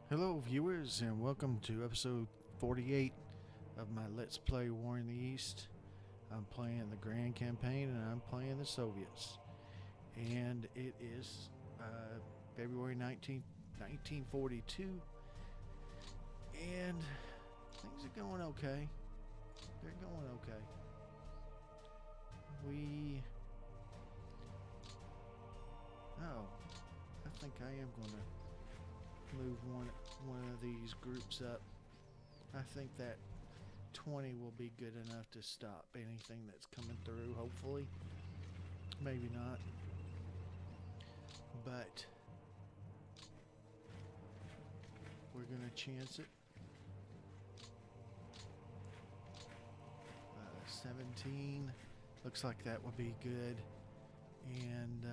Hello, viewers, and welcome to episode 48 of my Let's Play War in the East. I'm playing the Grand Campaign and I'm playing the Soviets. And it is February 19th, 1942. And things are going okay. They're going okay. I think I am going to move one of these groups up. I think that 20 will be good enough to stop anything that's coming through, hopefully. Maybe not. But we're going to chance it. 17 looks like that would be good. And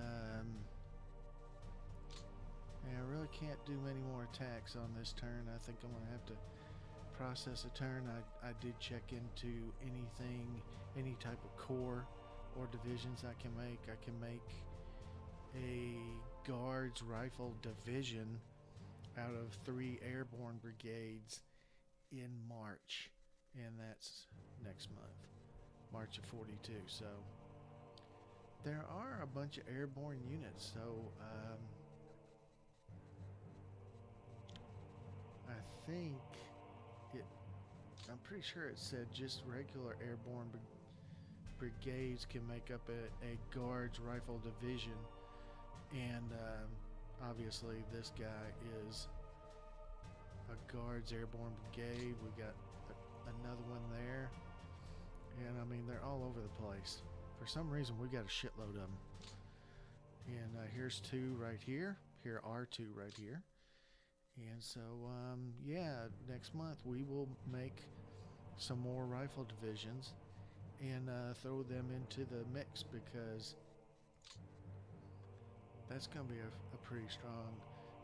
I really can't do many more attacks on this turn. I think I'm going to have to process a turn. I did check into any type of corps or divisions I can make. I can make a Guards Rifle Division out of 3 airborne brigades in March, and that's next month, March of 42. So there are a bunch of airborne units, so I think I'm pretty sure it said just regular airborne brigades can make up a Guards Rifle Division, and obviously this guy is a Guards Airborne Brigade. We got another one there, and I mean they're all over the place. For some reason we got a shitload of them. And here's 2 right here. Here are 2 right here. And so yeah, next month we will make some more rifle divisions and throw them into the mix, because that's going to be a pretty strong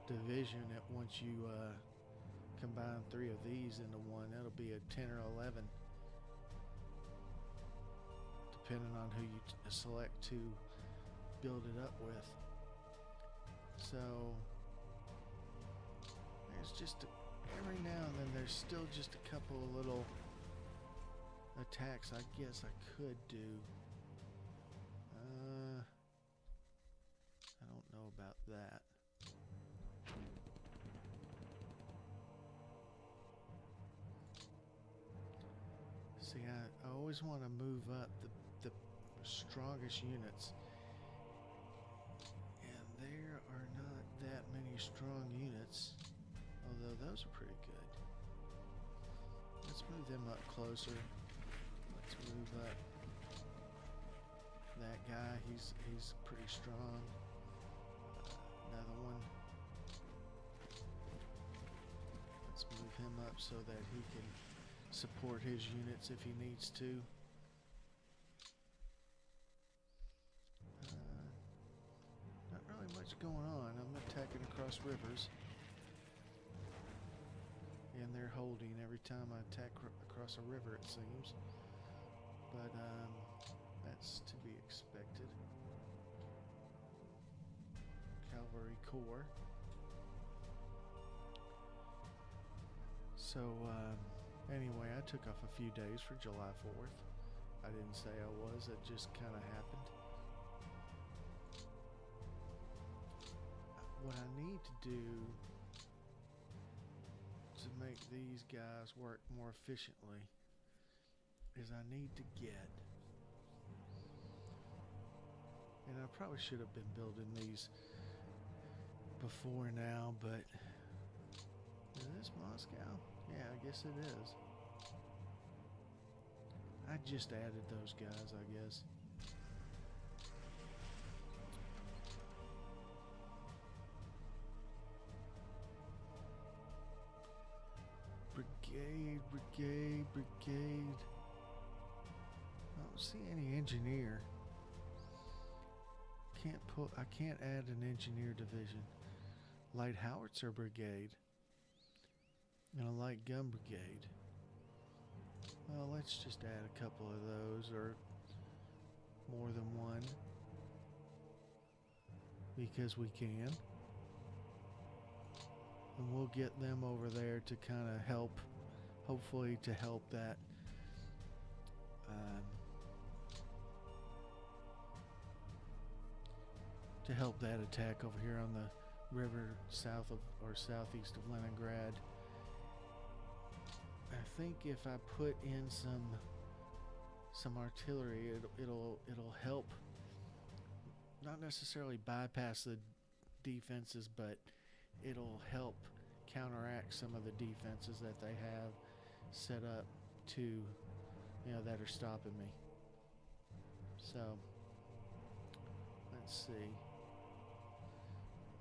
division. That once you combine 3 of these into one, that'll be a 10 or 11, depending on who you select to build it up with. So there's just every now and then there's still just a couple of little attacks I guess I could do. I don't know about that. See, I always want to move up the strongest units, and there are not that many strong units, although those are pretty good. Let's move them up closer. Let's move up that guy. He's pretty strong. Another one. Let's move him up so that he can support his units if he needs to. Not really much going on. I'm attacking across rivers, and they're holding every time I attack across a river, it seems. But that's to be expected. Cavalry Corps. So anyway, I took off a few days for July 4th. I didn't say I was, it just kind of happened. What I need to do to make these guys work more efficiently is I need to get, and I probably should have been building these before now, but is this Moscow? Yeah, I guess it is. I just added those guys, I guess. Brigade. I don't see any engineer. I can't add an engineer division. Light howitzer brigade and a light gun brigade. Well, let's just add a couple of those, or more than one, because we can. and we'll get them over there to kind of help, hopefully to help that um, attack over here on the river south of or southeast of Leningrad. I think if I put in some artillery, it'll help, not necessarily bypass the defenses, but it'll help counteract some of the defenses that they have set up to, that are stopping me. So let's see.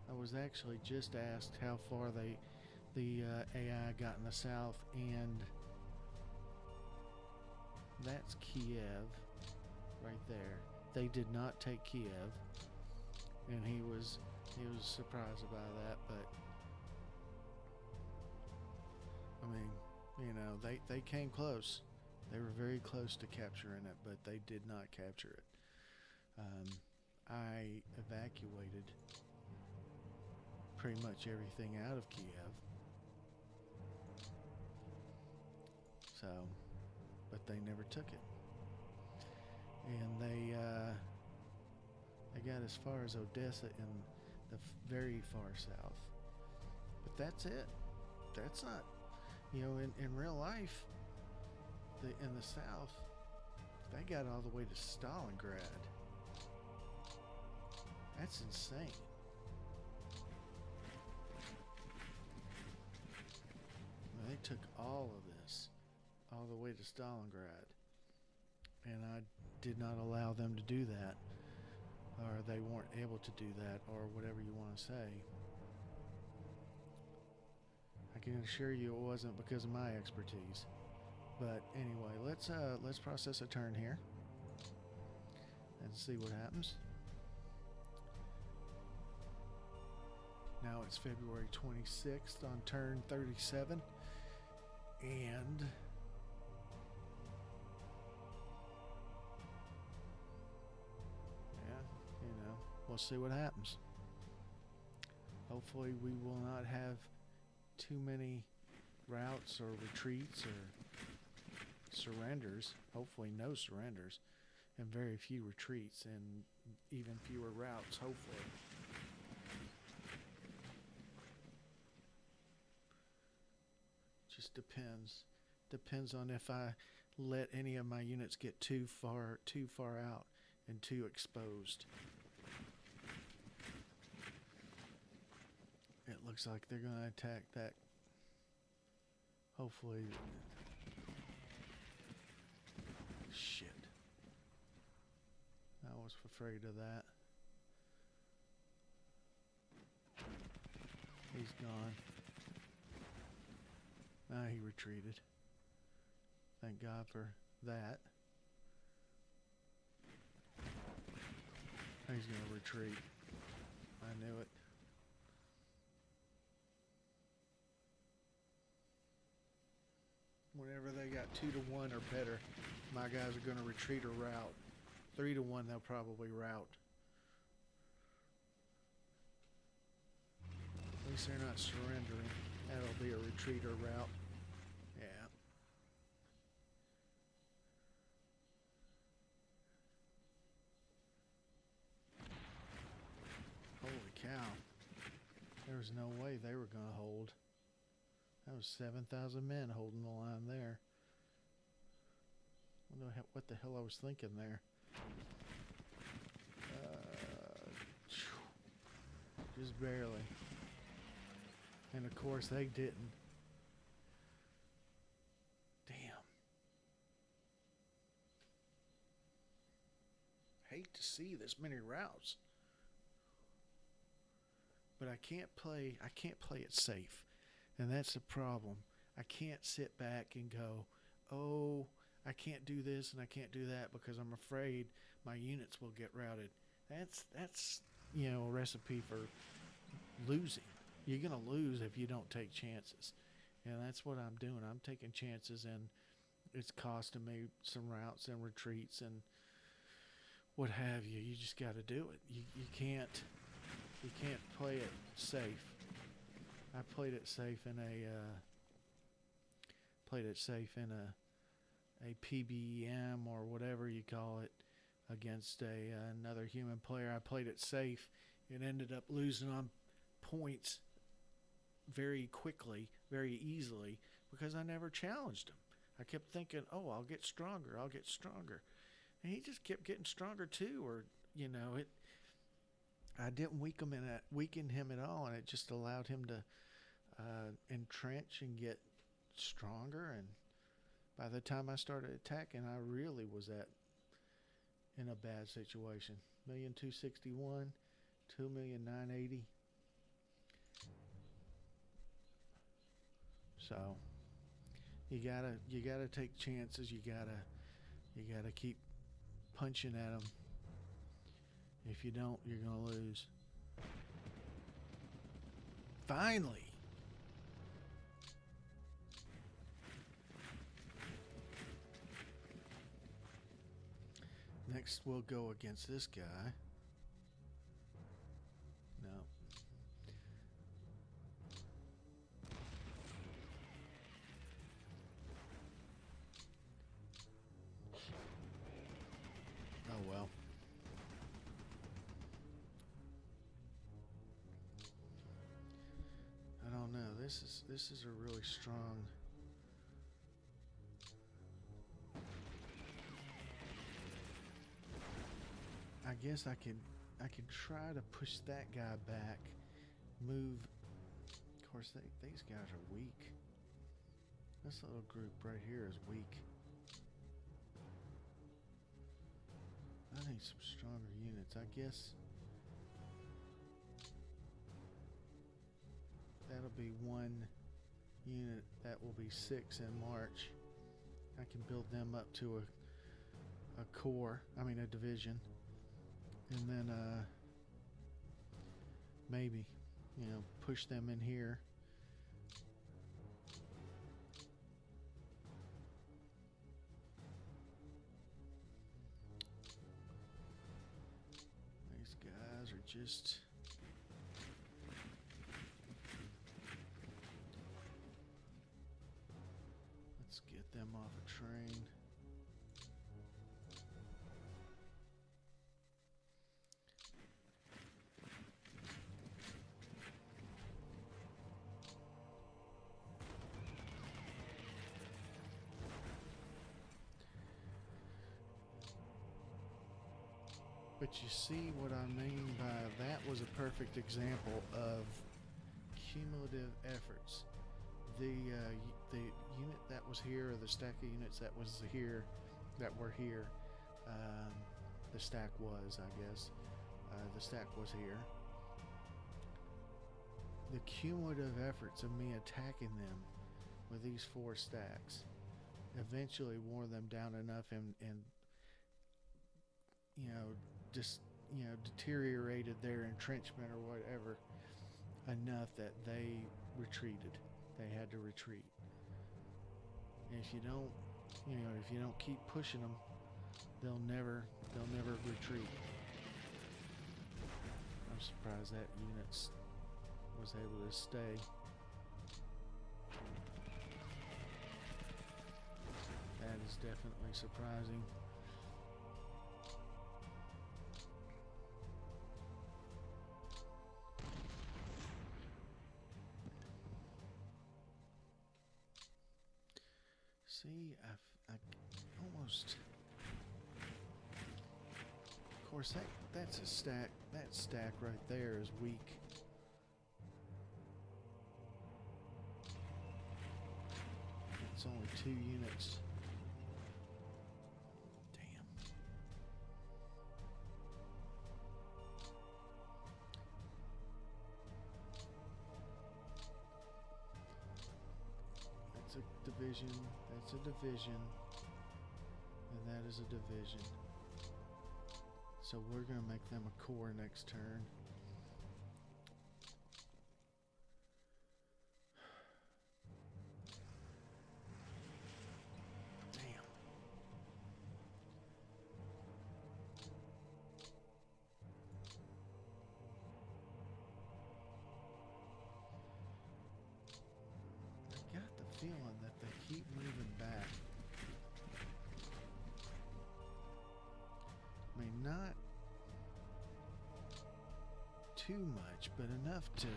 I was actually just asked how far the AI got in the south, and that's Kiev right there. They did not take Kiev, and he was surprised by that. But I mean, they came close. They were very close to capturing it, but they did not capture it. I evacuated pretty much everything out of Kiev. So, but they never took it. And they got as far as Odessa in the very far south. But that's it. That's not, in real life, in the south, they got all the way to Stalingrad. That's insane. They took all of this all the way to Stalingrad, and I did not allow them to do that, or they weren't able to do that, or whatever you want to say. I can assure you it wasn't because of my expertise. But anyway, let's process a turn here and see what happens. Now it's February 26th on turn 37, and we'll see what happens. Hopefully we will not have too many routes or retreats or surrenders. Hopefully no surrenders, and very few retreats, and even fewer routes, hopefully. Just depends on if I let any of my units get too far out and too exposed. It looks like they're going to attack that. Hopefully. Shit. I was afraid of that. He's gone. He retreated. Thank God for that. He's going to retreat. I knew it. Whenever they got 2-1 or better, my guys are going to retreat or rout. 3-1, they'll probably rout. At least they're not surrendering. That'll be a retreat or rout. Yeah. Holy cow. There was no way they were going to hold. That was 7,000 men holding the line there. I don't know what the hell I was thinking there. Just barely. And of course they didn't. Damn. Hate to see this many routes. But I can't play it safe. And that's the problem. I can't sit back and go, oh, I can't do this and I can't do that because I'm afraid my units will get routed. That's a recipe for losing. You're going to lose if you don't take chances. And that's what I'm doing. I'm taking chances, and it's costing me some routes and retreats and what have you. You just got to do it. You can't play it safe. I played it safe in a PBM or whatever you call it against another human player. I played it safe. It ended up losing on points very quickly, very easily, because I never challenged him. I kept thinking, "Oh, I'll get stronger. I'll get stronger," and he just kept getting stronger too. Or it. I didn't weaken him at all, and it just allowed him to entrench and get stronger. And by the time I started attacking, I really was in a bad situation. 1,261, 2,980. So you gotta take chances. You gotta keep punching at them. If you don't, you're gonna lose. Finally. Next, we'll go against this guy. No. Oh well. I don't know. This is a really strong. I guess I could try to push that guy back, move. Of course, these guys are weak. This little group right here is weak. I need some stronger units. I guess that'll be one unit. That will be 6 in March. I can build them up to a corps. I mean a division. And then maybe, push them in here. These guys are just... Let's get them off a train. But you see what I mean by that was a perfect example of cumulative efforts. The unit that was here, or the stack of units that was here, that were here, the stack was, I guess, the stack was here. The cumulative efforts of me attacking them with these 4 stacks eventually wore them down enough and just deteriorated their entrenchment or whatever enough that they retreated. They had to retreat. And if you don't keep pushing them, they'll never retreat. I'm surprised that unit was able to stay. That is definitely surprising. See, I almost... Of course, that's a stack. That stack right there is weak. It's only 2 units. Damn. That's a division. That's a division. And that is a division. So we're going to make them a core next turn. Damn. Not too much, but enough to.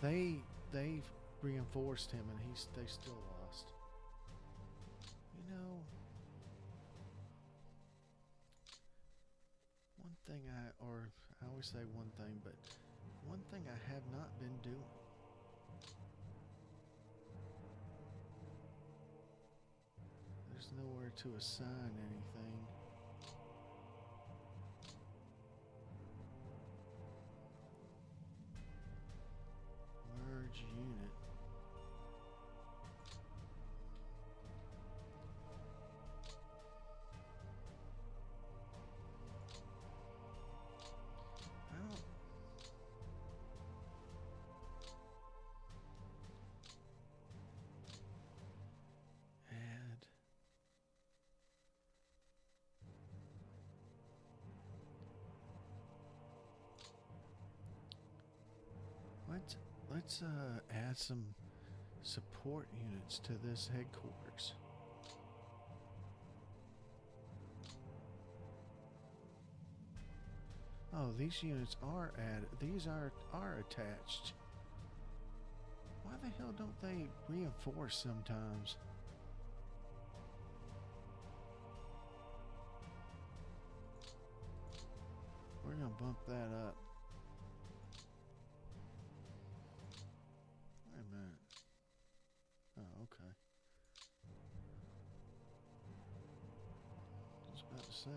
They've reinforced him, and they still lost. You know, I always say one thing, but one thing I have not been doing. There's nowhere to assign anything. Merge unit. I don't. Add. Let's add some support units to this headquarters. Oh, these units are added. These are attached. Why the hell don't they reinforce sometimes? We're gonna bump that up. Wait a minute. Oh, okay. I was about to say.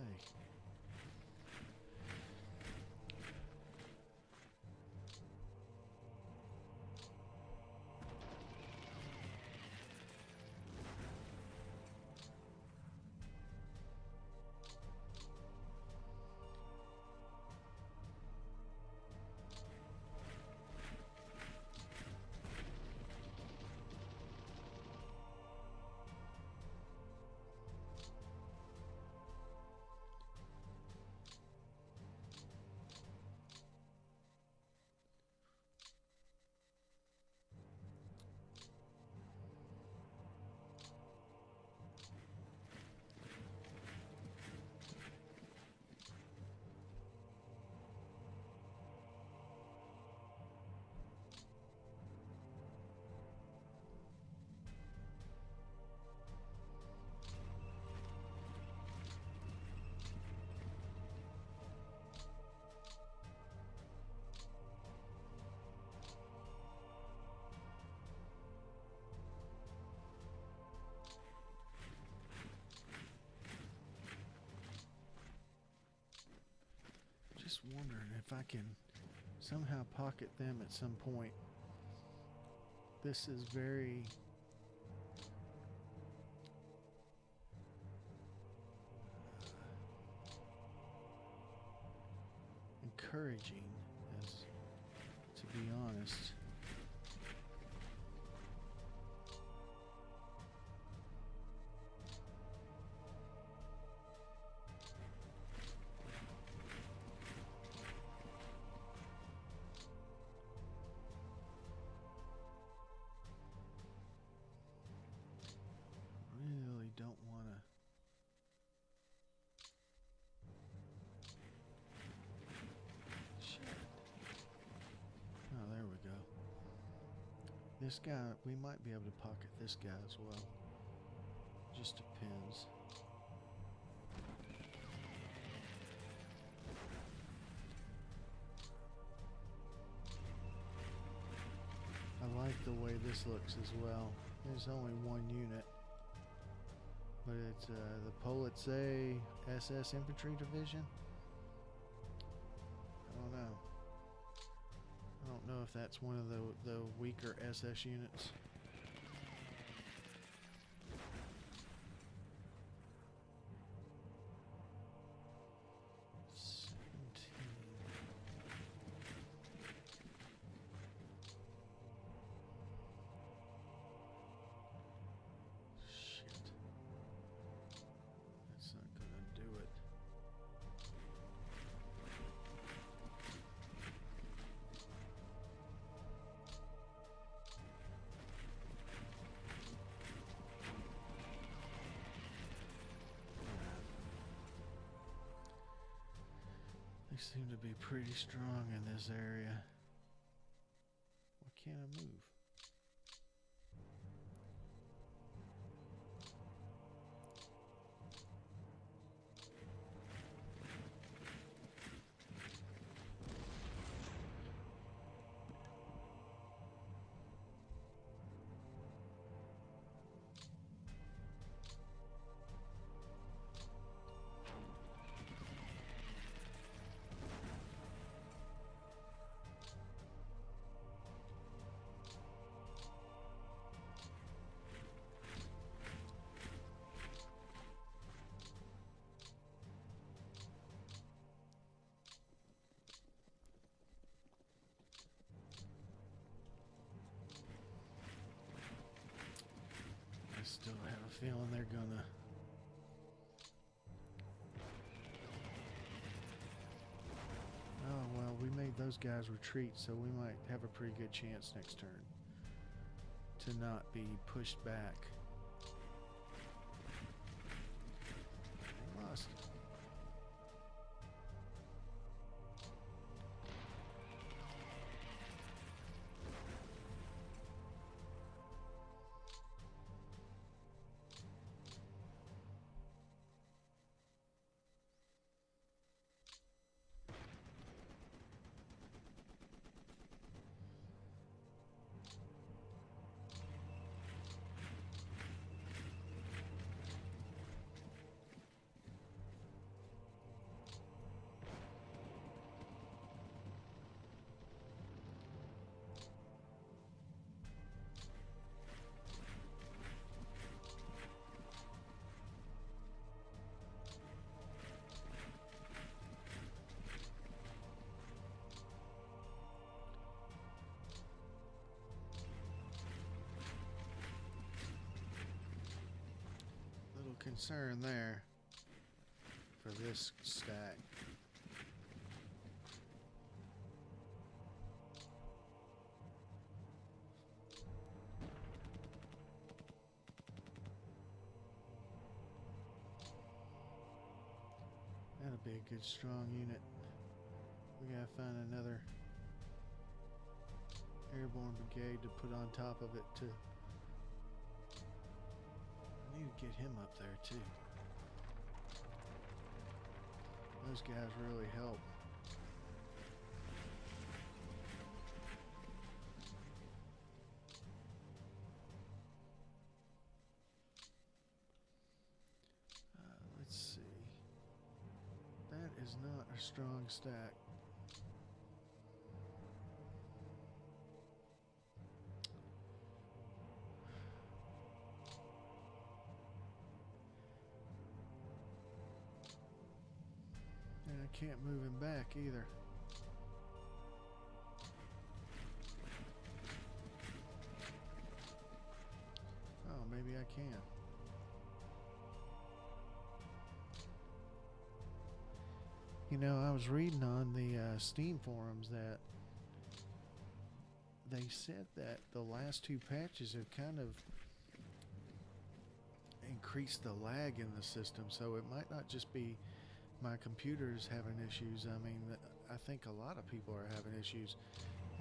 Just wondering if I can somehow pocket them at some point. This is very encouraging, as to be honest. Really don't want to. Shit. Oh, there we go. This guy, we might be able to pocket this guy as well. Just depends. I like the way this looks as well. There's only one unit, but it's the Politze SS Infantry Division. I don't know. I don't know if that's one of the weaker SS units. seem to be pretty strong in this area. Why can't I move? I still have a feeling they're gonna. Oh, well, we made those guys retreat, so we might have a pretty good chance next turn to not be pushed back. They lost. Concern there for this stack. That'll be a good strong unit. We gotta find another airborne brigade to put on top of it to I need to get him up there too. Those guys really help. Let's see. That is not a strong stack. I can't move him back either. Oh, maybe I can. You know, I was reading on the Steam forums that they said that the last two patches have kind of increased the lag in the system, so it might not just be my computer's having issues. I mean, I think a lot of people are having issues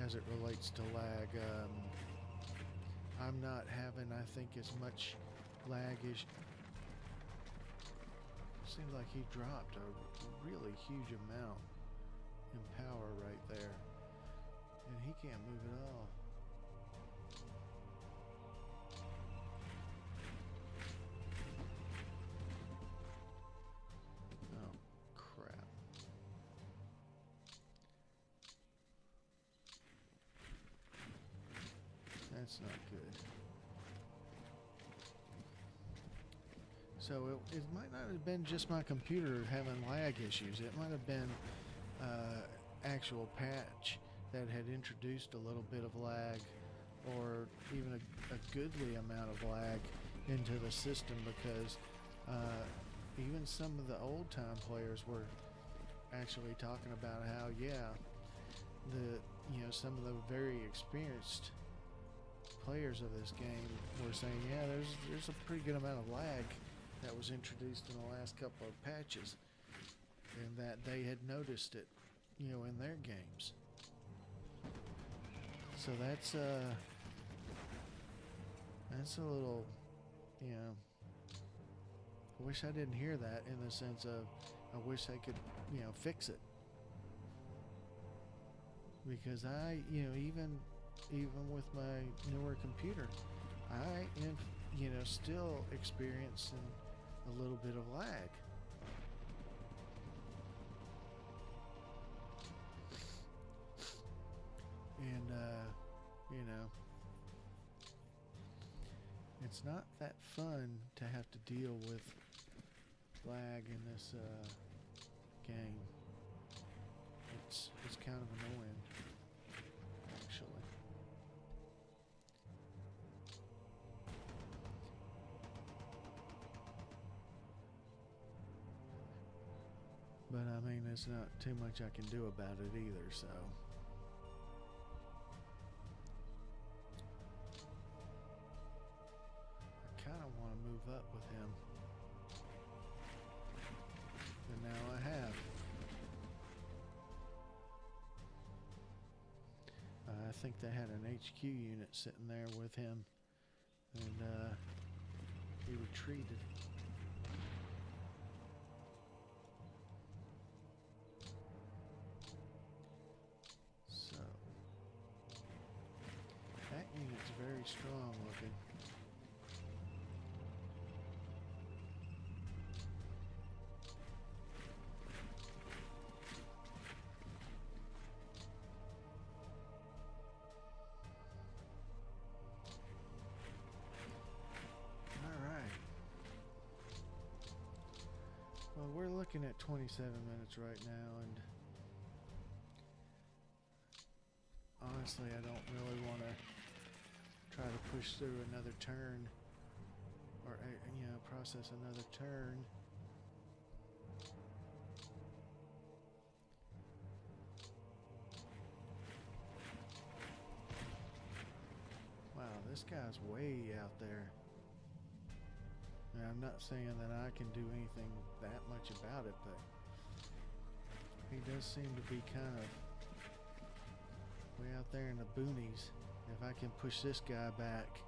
as it relates to lag. I'm not having, I think, as much lag issue. Seems like he dropped a really huge amount in power right there, and he can't move at all. That's not good. So it might not have been just my computer having lag issues. It might have been actual patch that had introduced a little bit of lag, or even a goodly amount of lag into the system, because even some of the old time players were actually talking about how, yeah, some of the very experienced players of this game were saying, yeah, there's a pretty good amount of lag that was introduced in the last couple of patches, and that they had noticed it in their games. So that's a little, you know, I wish I didn't hear that, in the sense of I wish I could, fix it. Because even with my newer computer, I am, still experiencing a little bit of lag. And, it's not that fun to have to deal with lag in this game. It's kind of annoying, actually. But I mean, there's not too much I can do about it either, so. I kind of want to move up with him. And now I have. I think they had an HQ unit sitting there with him, and he retreated. So that unit's very strong looking. Well, we're looking at 27 minutes right now, and honestly, I don't really want to try to push through another turn, or process another turn. Wow, this guy's way out there. Now, I'm not saying that I can do anything that much about it, but he does seem to be kind of way out there in the boonies. If I can push this guy back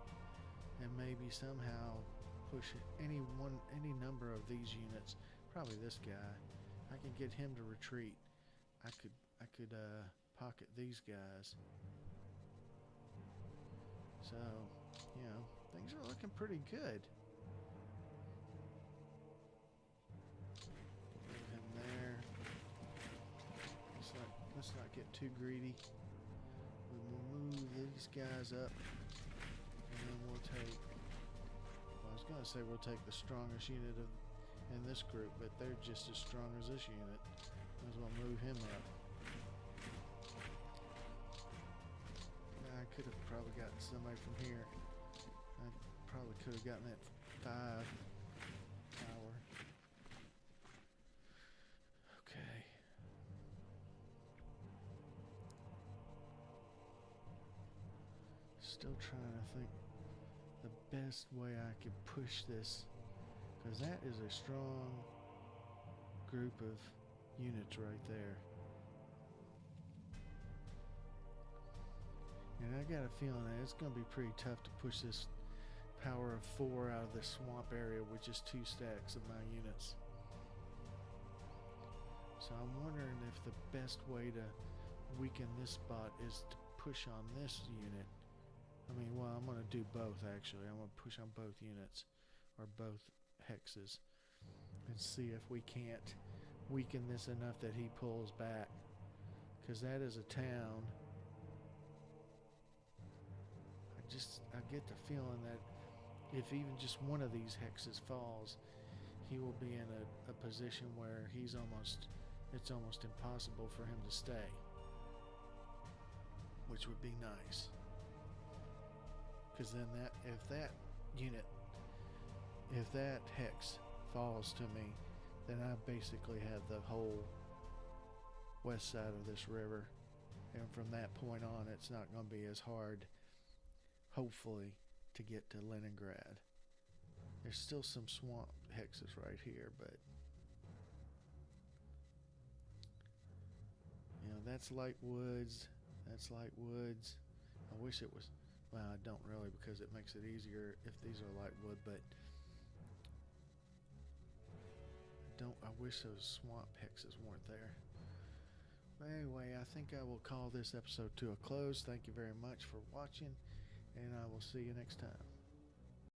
and maybe somehow push any number of these units, probably this guy, I can get him to retreat. I could pocket these guys. So, things are looking pretty good. Let's not get too greedy. We will move these guys up, and then we'll take. Well, I was gonna say we'll take the strongest unit in this group, but they're just as strong as this unit. Might as well move him up. I could have probably gotten somebody from here. I probably could have gotten that 5 tower. Okay. Still trying to think the best way I could push this, because that is a strong group of units right there. And I got a feeling that it's going to be pretty tough to push this power of 4 out of this swamp area with just 2 stacks of my units. So I'm wondering if the best way to weaken this spot is to push on this unit. I'm going to do both, actually. I'm going to push on both units, or both hexes, and see if we can't weaken this enough that he pulls back. Because that is a town. I get the feeling that if even just one of these hexes falls, he will be in a position where it's almost impossible for him to stay. Which would be nice. Because then if that hex falls to me, then I basically have the whole west side of this river. And from that point on, it's not going to be as hard, hopefully, to get to Leningrad. There's still some swamp hexes right here, but That's light woods. That's light woods. I wish it was. Well, I don't really because it makes it easier if these are light wood, but don't. I wish those swamp hexes weren't there. But anyway, I think I will call this episode to a close. Thank you very much for watching, and I will see you next time.